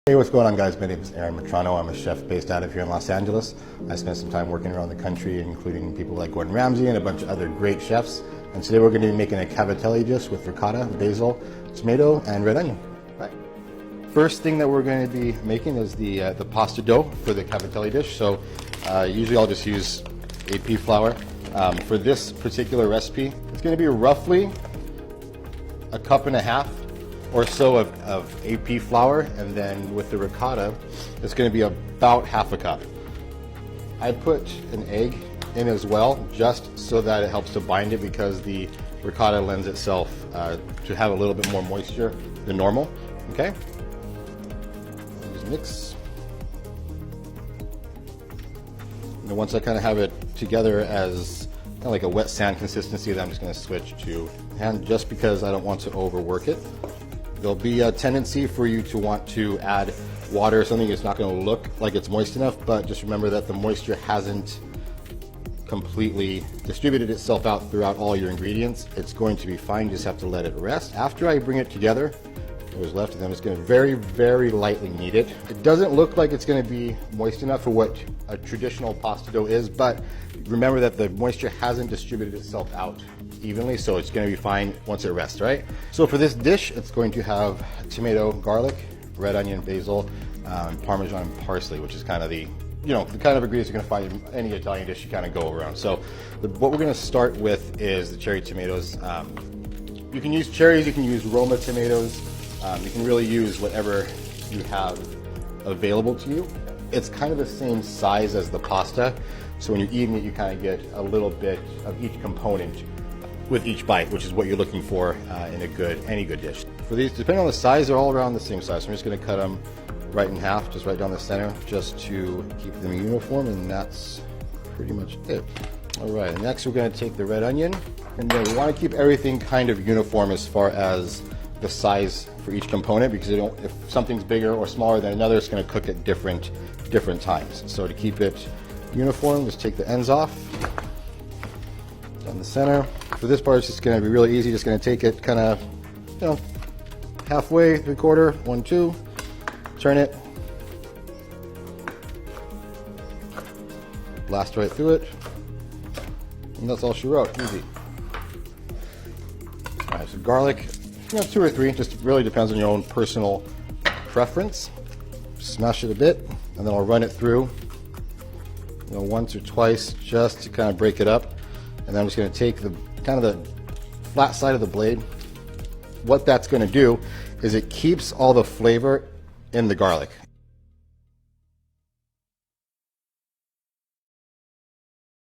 Hey, what's going on, guys? My name is Aaron Matrano. I'm a chef based out of here in Los Angeles. I spent some time working around the country, including people like Gordon Ramsay and a bunch of other great chefs. And today we're going to be making a Cavatelli dish with ricotta, basil, tomato, and red onion. Right. First thing that we're going to be making is the pasta dough for the Cavatelli dish. So usually I'll just use AP flour. For this particular recipe, it's going to be roughly a cup and a half or so of AP flour, and then with the ricotta, it's going to be about half a cup. I put an egg in as well, just so that it helps to bind it, because the ricotta lends itself to have a little bit more moisture than normal. Okay, just mix. And once I kind of have it together as kind of like a wet sand consistency, then I'm just going to switch to hand, just because I don't want to overwork it. There'll be a tendency for you to want to add water or something. It's not going to look like it's moist enough, but just remember that the moisture hasn't completely distributed itself out throughout all your ingredients. It's going to be fine. You just have to let it rest. After I bring it together, what was left, and I'm just going to very, very lightly knead it. It doesn't look like it's going to be moist enough for what a traditional pasta dough is, but remember that the moisture hasn't distributed itself out evenly, so it's going to be fine once it rests, right? So for this dish, it's going to have tomato, garlic, red onion, basil, Parmesan, parsley, which is kind of the kind of ingredients you're going to find in any Italian dish you kind of go around. So what we're going to start with is the cherry tomatoes. You can use cherries, you can use Roma tomatoes, you can really use whatever you have available to you. It's kind of the same size as the pasta, so when you're eating it, you kind of get a little bit of each component with each bite, which is what you're looking for in any good dish. For these, depending on the size, they're all around the same size. So I'm just going to cut them right in half, just right down the center, just to keep them uniform, and that's pretty much it. All right, next we're going to take the red onion, and then we want to keep everything kind of uniform as far as the size for each component, because if something's bigger or smaller than another, it's going to cook at different times. So to keep it uniform, just take the ends off down the center. For this part, it's just going to be really easy. Just going to take it kind of, halfway, 3/4, 1, 2, turn it, blast right through it, and that's all she wrote. Easy. All right, so garlic, 2 or 3, just really depends on your own personal preference. Smash it a bit, and then I'll run it through, once or twice, just to kind of break it up. And then I'm just going to take the flat side of the blade. What that's going to do is it keeps all the flavor in the garlic.